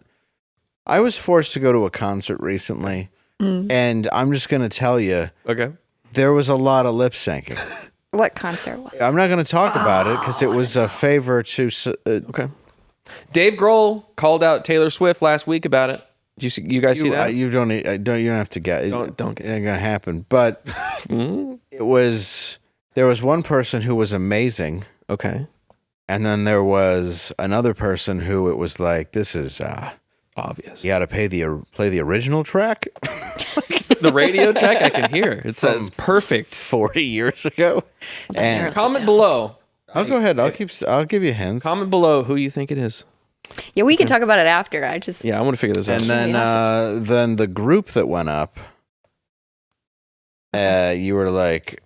I was forced to go to a concert recently, and I'm just going to tell you, Okay. there was a lot of lip syncing. What concert was it? I'm not going to talk about it because it was a favor to. Okay. Dave Grohl called out Taylor Swift last week about it. Did you guys see that? You don't have to get it. Don't get it. It ain't gonna happen. But it was. There was one person who was amazing, Okay. and then there was another person who it was like, this is Obvious. you got to play the original track. The radio check, I can hear. It says perfect. 40 years ago. And Comment below. I'll go ahead. I'll give you hints. Comment below who you think it is. Yeah, we can talk about it after. Yeah, I want to figure this out. And then the group that went up, you were like,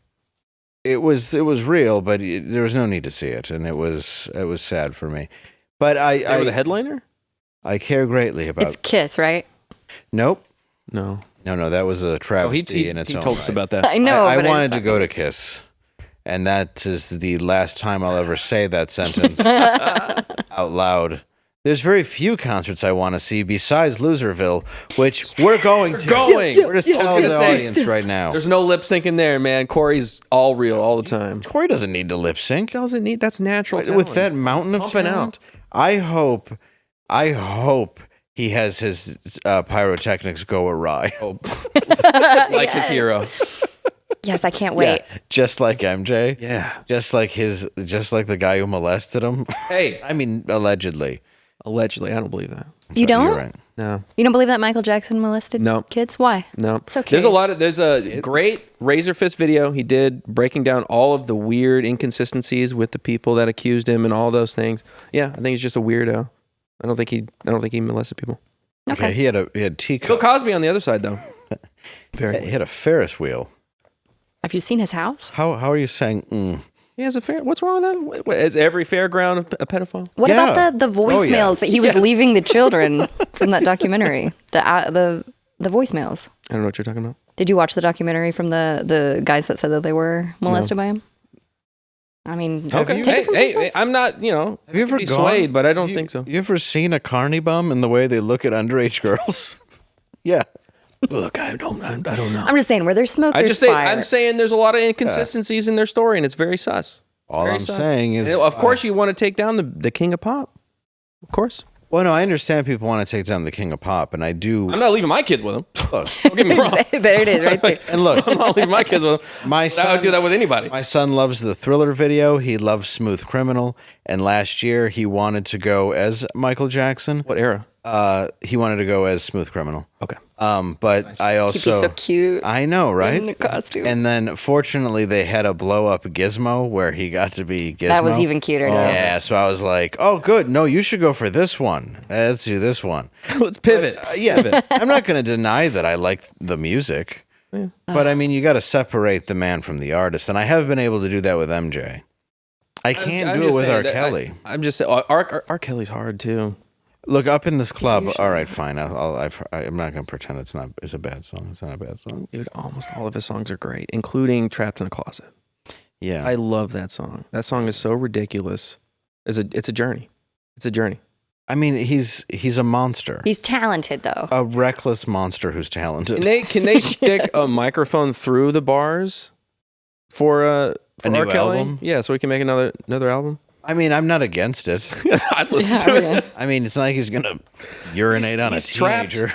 it was real, but there was no need to see it, and it was sad for me. But They were the headliner? I care greatly about. It's Kiss, right? Nope. No. No, that was a travesty in its he own told us right. about that. I know. I but wanted to just- go to Kiss, and that is the last time I'll ever say that sentence out loud. There's very few concerts I want to see besides Loserville, which we're going to. We're just telling the audience right now. There's no lip syncing there, man. Corey's all real all the time. Corey doesn't need to lip sync. Doesn't need. That's natural. With that mountain of Pumping talent. I hope he has his pyrotechnics go awry. Like his hero. Yes, I can't wait. Yeah, just like MJ. Yeah. Just like the guy who molested him. Hey. I mean, allegedly. Allegedly, I don't believe that. You don't? You're right. No. You don't believe that Michael Jackson molested kids? Why? No. So There's a great Razor Fist video he did breaking down all of the weird inconsistencies with the people that accused him and all those things. Yeah, I think he's just a weirdo. I don't think he molested people. Okay. He had teacups. Bill Cosby on the other side though. He had a Ferris wheel. Have you seen his house? How are you saying? He has a fair. What's wrong with that? Is every fairground a pedophile? What Yeah. about the voicemails that he was leaving the children from that documentary? The voicemails. I don't know what you're talking about. Did you watch the documentary from the guys that said that they were molested by him? I mean, Okay. take it from Hey, I'm not, Have you ever be gone? swayed, but I don't think so. You ever seen a carny bum and the way they look at underage girls? Yeah. Look, I don't know. I'm just saying, where there's smoke, there's fire. I'm saying there's a lot of inconsistencies in their story, and it's very sus. All Very I'm sus. saying is, And of course, you want to take down the king of pop. Of course, well, no, I understand people want to take down the king of pop, and I do. I'm not leaving my kids with him. Look, Don't get me wrong. There it is, right there. and look, I'm not leaving my kids with him. my I son would do that with anybody. My son loves the Thriller video. He loves Smooth Criminal, and last year he wanted to go as Michael Jackson. What era? He wanted to go as Smooth Criminal. Okay. But I He'd be also so cute I know, right? in the costume. And then fortunately they had a blow up Gizmo where he got to be Gizmo. That was even cuter. Yeah, so I was like, "Oh, good. No, you should go for this one. Let's do this one." Let's pivot. Yeah, I'm not going to deny that I like the music, but I mean, you got to separate the man from the artist, and I have been able to do that with MJ. I can't do it with R. Kelly. I'm just saying, R. Kelly's hard too. Look, Up in This Club. All right, fine. I'm not going to pretend it's a bad song. It's not a bad song. Dude, almost all of his songs are great, including Trapped in a Closet. Yeah, I love that song. That song is so ridiculous. It's a journey. It's a journey. I mean, he's a monster. He's talented, though. A reckless monster who's talented. Can they stick a microphone through the bars for A new R. Kelly? album? Yeah, so we can make another album. I mean, I'm not against it. I'd listen to it. Yeah. I mean, it's not like he's going to urinate on a he's trapped. teenager.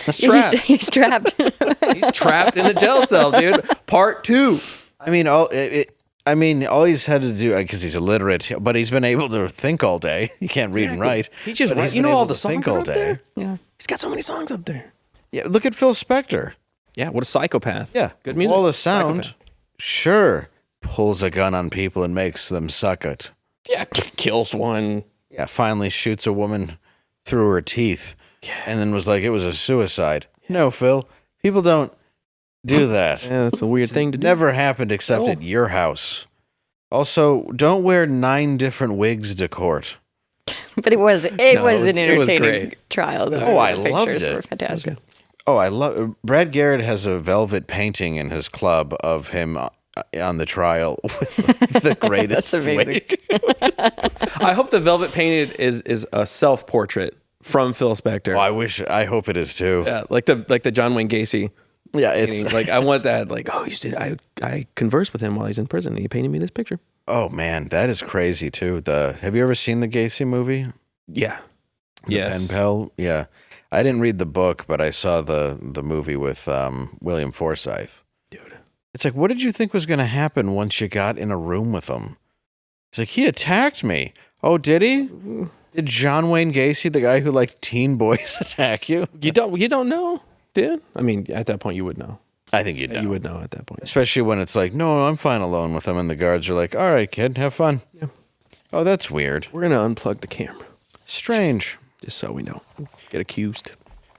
He's trapped. He's trapped. He's trapped in the jail cell, dude. Part 2. I mean, all he's had to do, because he's illiterate, but he's been able to think all day. He can't read and write. He just but he's you been know all able the to songs think are all up day. there. Yeah. He's got so many songs up there. Yeah, look at Phil Spector. Yeah, what a psychopath. Yeah, good music. Wall of Sound, Psychopath. sure, pulls a gun on people and makes them suck it. Yeah, kills one. Yeah, finally shoots a woman through her teeth, and then was like, it was a suicide. No, Phil. People don't do that. Yeah, that's a weird thing to do. Never happened except at your house. Also, don't wear 9 different wigs to court. But it was an entertaining great. trial. Though. Oh, I The loved pictures it. were fantastic. Oh, I love Brad Garrett has a velvet painting in his club of him on the trial with the greatest That's amazing. wig. I hope the velvet painted is a self-portrait from Phil Spector. Oh, I hope it is too. Yeah, like the John Wayne Gacy. Yeah, it's painting. Like I want that. Like, oh, I conversed with him while he's in prison, and he painted me this picture. oh man, that is crazy too. Have you ever seen the Gacy movie? Yeah. The Yes. Pen Pal? Yeah. I didn't read the book, but I saw the movie with William Forsythe. Dude. It's like, what did you think was going to happen once you got in a room with him? He's like, he attacked me. Oh, did he? Did John Wayne Gacy, the guy who liked teen boys, attack you? You don't know, dude? I mean, at that point you would know. I think you'd know. You would know at that point. Especially when it's like, no, I'm fine alone with him. And the guards are like, all right, kid, have fun. Yeah. Oh, that's weird. We're gonna unplug the camera Strange. just so we don't get accused.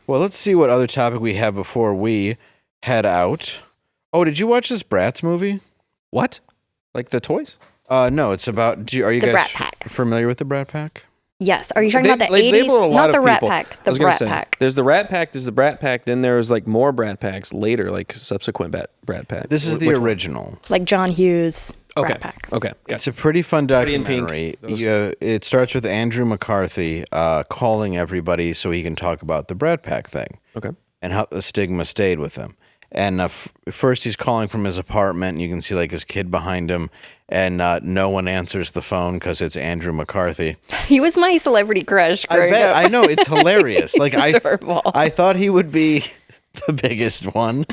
Well, let's see what other topic we have before we head out. Oh, did you watch this Bratz movie? What? Like the toys? No, it's about. Are you The guys Brat Pack. familiar with the Brat Pack? Yes. Are you talking about the They 80s? labeled a lot Not of the Rat people. Pack. I The was gonna Brat say, Pack. There's the Rat Pack. There's the Brat Pack. Then there was like more Brat Packs later, like subsequent Brat Pack. This is the Which one? original. Like John Hughes. Okay. Rat Pack. Okay. It's a pretty fun Pretty in pink. documentary. Those- It starts with Andrew McCarthy calling everybody so he can talk about the Brat Pack thing Okay. and how the stigma stayed with him. And first he's calling from his apartment, and you can see like his kid behind him, and no one answers the phone because it's Andrew McCarthy. He was my celebrity crush I growing bet. up. I know, it's hilarious. Like adorable. I thought he would be the biggest one.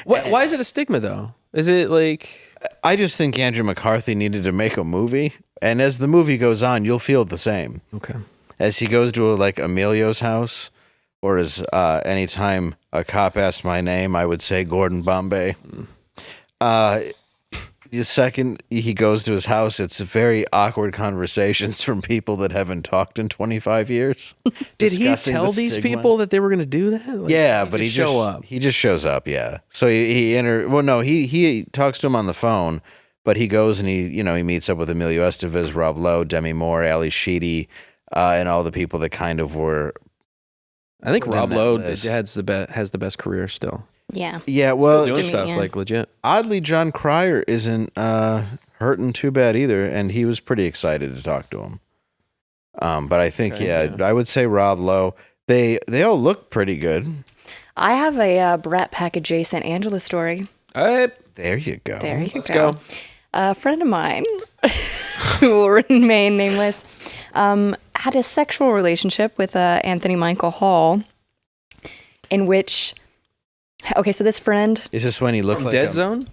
Why is it a stigma though? Is it like I just think Andrew McCarthy needed to make a movie, and as the movie goes on, you'll feel the same. okay? As he goes to like Emilio's house, or as anytime a cop asks my name, I would say Gordon Bombay. The second he goes to his house, it's very awkward conversations from people that haven't talked in 25 years. Did he discussing tell the these stigma. people that they were going to do that? Like, Yeah, but he just show up. He just shows up. Yeah. So he talks to him on the phone, but he goes and he meets up with Emilio Estevez, Rob Lowe, Demi Moore, Ali Sheedy, and all the people that kind of were. I think Rob that Lowe list. has the best career still. Yeah. Yeah. Well, Doing Jimmy, stuff yeah. like legit. oddly, John Cryer isn't hurting too bad either, and he was pretty excited to talk to him. But I think, Okay, I would say Rob Lowe. They all look pretty good. I have a Brat Pack adjacent Angela story. All right. There you go. There you Let's go. go. A friend of mine, who will remain nameless, had a sexual relationship with Anthony Michael Hall, in which, okay, so this friend, Is this when he looked From like Dead a- Zone?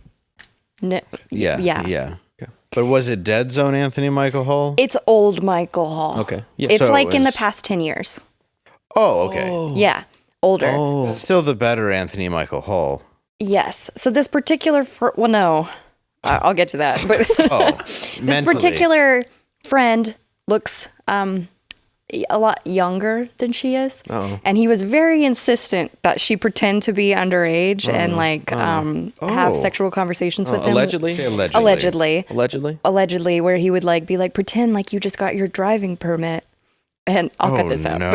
Yeah. Yeah. Yeah. Okay. But was it Dead Zone Anthony Michael Hall? it's old Michael Hall. Okay. Yeah. It's So it like in the was- past 10 years. Oh, okay. Yeah, older. Oh. It's still the better Anthony Michael Hall. Yes. So this particular, well, no, I'll get to that. But Oh, this mentally. particular friend looks a lot younger than she is. Oh. And he was very insistent that she pretend to be underage and have sexual conversations with him. Allegedly. Say allegedly. Allegedly. Allegedly, where he would be like, pretend like you just got your driving permit. And I'll cut this out. No.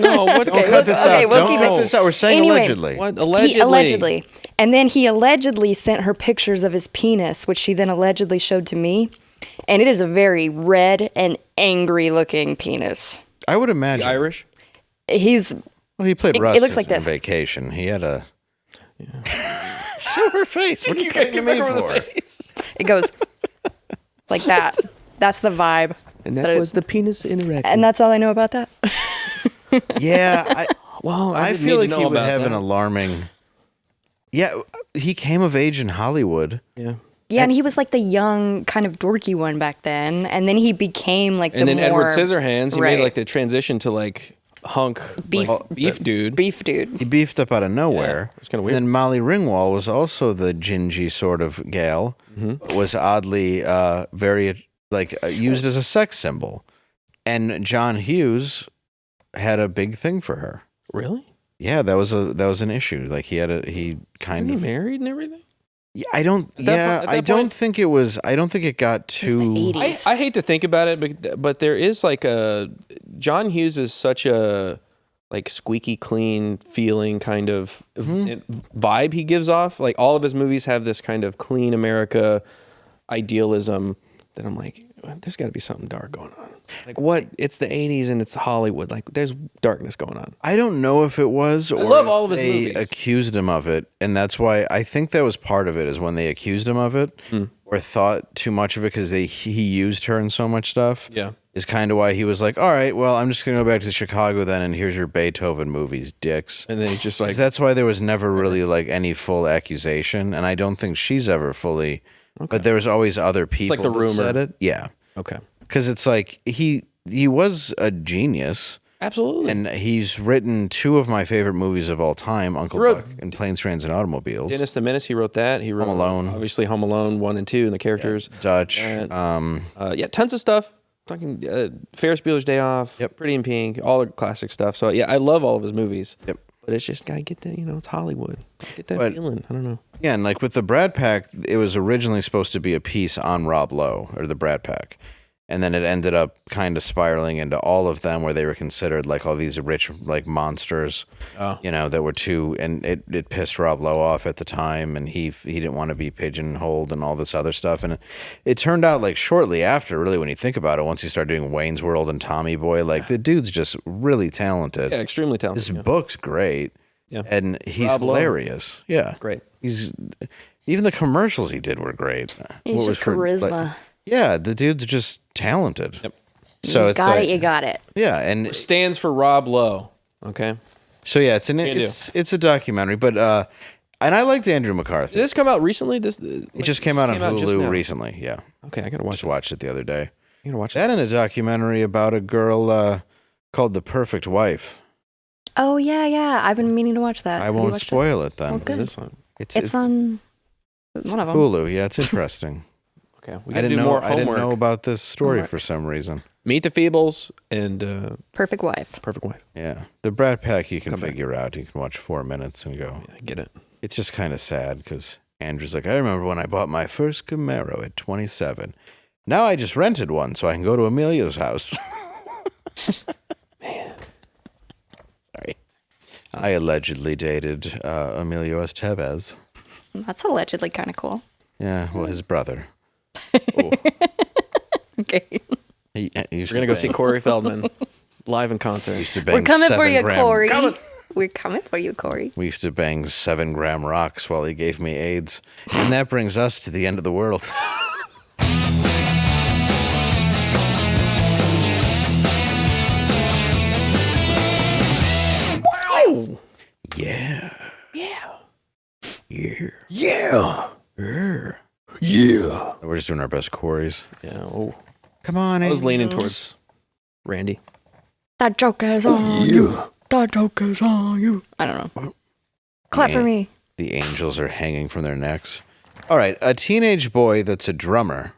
No. What? Don't cut this okay, out. we'll Don't keep cut it. this out. We're saying Anyway. allegedly. What? He allegedly. And then he allegedly sent her pictures of his penis, which she then allegedly showed to me. And it is a very red and angry looking penis. I would imagine. Irish. He's Well, he played It Russ looks like on this. Vacation. He had a... Show her face. What are you cutting to me for? it goes like that. That's the vibe. And that was the penis interaction. And that's all I know about that. Yeah, Wow. I didn't feel need like to he know would about have that. an alarming... Yeah, he came of age in Hollywood. Yeah. Yeah, and he was like the young, kind of dorky one back then. And then he became like And the then more... Edward Scissorhands, he Right. made like the transition to like hunk Beef- beef dude. beef dude. He beefed up out of nowhere. it's kinda weird. And then Molly Ringwald was also the gingy sort of gal. Was oddly very used as a sex symbol. And John Hughes had a big thing for her. Really? Yeah, that was an issue. Like he kind Isn't of he married and everything? Yeah, I don't. I don't think it was. I don't think it got too. It was the 80s. I hate to think about it, but there is like a John Hughes is such a like squeaky clean feeling kind of vibe he gives off. Like all of his movies have this kind of clean America idealism that I'm like, there's got to be something dark going on. Like what? It's the 80s and it's Hollywood. Like there's darkness going on. I don't know if it was or love if all of his they movies. accused him of it, and that's why I think that was part of it. Is when they accused him of it or thought too much of it because he used her in so much stuff. Yeah. Is kind of why he was like, all right, well, I'm just gonna go back to Chicago then, and here's your Beethoven movies, dicks. And then he just like 'Cause that's why there was never really like any full accusation, and I don't think she's ever fully. But there was always other people like the that rumor. said it. Yeah. okay. Because it's like he was a genius, Absolutely. and he's written two of my favorite movies of all time, Uncle Buck and Planes, Trains, and Automobiles. Dennis the Menace, he wrote that. He wrote Home Alone. Obviously Home Alone 1 and 2 and the characters. Dutch. And, yeah, tons of stuff. Talking Ferris Bueller's Day Off, Yep. Pretty in Pink, all the classic stuff. So yeah, I love all of his movies. Yep. But it's just gotta get that, it's Hollywood. Get that feeling. I don't know. Yeah, and like with the Brat Pack, it was originally supposed to be a piece on Rob Lowe or the Brat Pack. And then it ended up kind of spiraling into all of them where they were considered like all these rich like monsters, that were too, and it pissed Rob Lowe off at the time, and he didn't want to be pigeonholed and all this other stuff. And it turned out like shortly after, really, when you think about it, once he started doing Wayne's World and Tommy Boy, like the dude's just really talented. Yeah, extremely talented. His book's great. Yeah. And he's Rob Lowe. hilarious. Yeah. Great. Even the commercials he did were great. He's just charisma. Yeah, the dude's just talented. Yep. So You it's got like, it, you got it. yeah, and Stands for Rob Lowe. Okay. so yeah, it's a documentary, but and I liked Andrew McCarthy. Did this come out recently? It just came out on just Hulu now. recently. Yeah, Okay, I gotta watch just it. watched it the other day. I gotta watch That and a documentary about a girl called The Perfect Wife. Oh, yeah. I've been meaning to watch that. I Have you won't watched it? spoil it then. Oh, it. good. Is this one? It's on one of them. Hulu. Yeah, it's interesting. Okay. We I gotta didn't do know. more I didn't homework. know about this story Homework. for some reason. Meet the Feebles and Perfect Wife. Perfect Wife. Yeah, the Brat Pack you can Come back. figure out. You can watch 4 minutes and go. I get it. It's just kind of sad because Andrew's like, I remember when I bought my first Camaro at 27. Now I just rented one so I can go to Emilio's house. Man. Sorry. I allegedly dated Emilio Estevez. That's allegedly kind of cool. Yeah, well, his brother. Okay. He used We're gonna to go bang- see Corey Feldman live in concert. Used to bang We're coming for 7 you, gram- Corey. We're coming for you, Corey. We used to bang 7-gram rocks while he gave me AIDS. And that brings us to the end of the world. Oh. Yeah. Yeah. Yeah. Yeah. Yeah. Yeah. We're just doing our best Corys. Yeah. Oh. Come on, I was leaning angels. towards Randy. That joke is on you. That joke is on you. I don't know. Clap for me. The angels are hanging from their necks. All right, a teenage boy that's a drummer,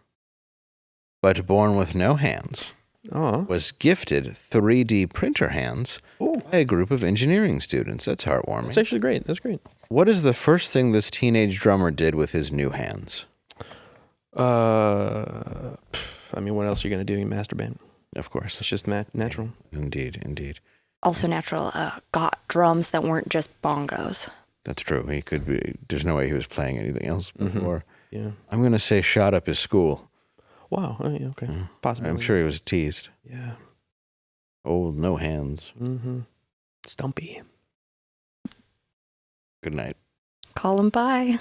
but born with no hands, Oh. was gifted 3D printer hands by a group of engineering students. That's heartwarming. That's actually great. That's great. What is the first thing this teenage drummer did with his new hands? I mean, what else are you gonna do? You masturbate. Of course. It's just natural. Indeed, indeed. Also natural. Got drums that weren't just bongos. That's true. He could be. There's no way he was playing anything else before. Yeah. I'm going to say shot up his school. Wow. Oh, yeah, okay. Possibly. I'm sure he was teased. Yeah. Oh, no hands. Mm-hmm. Stumpy. Good night. Call them by.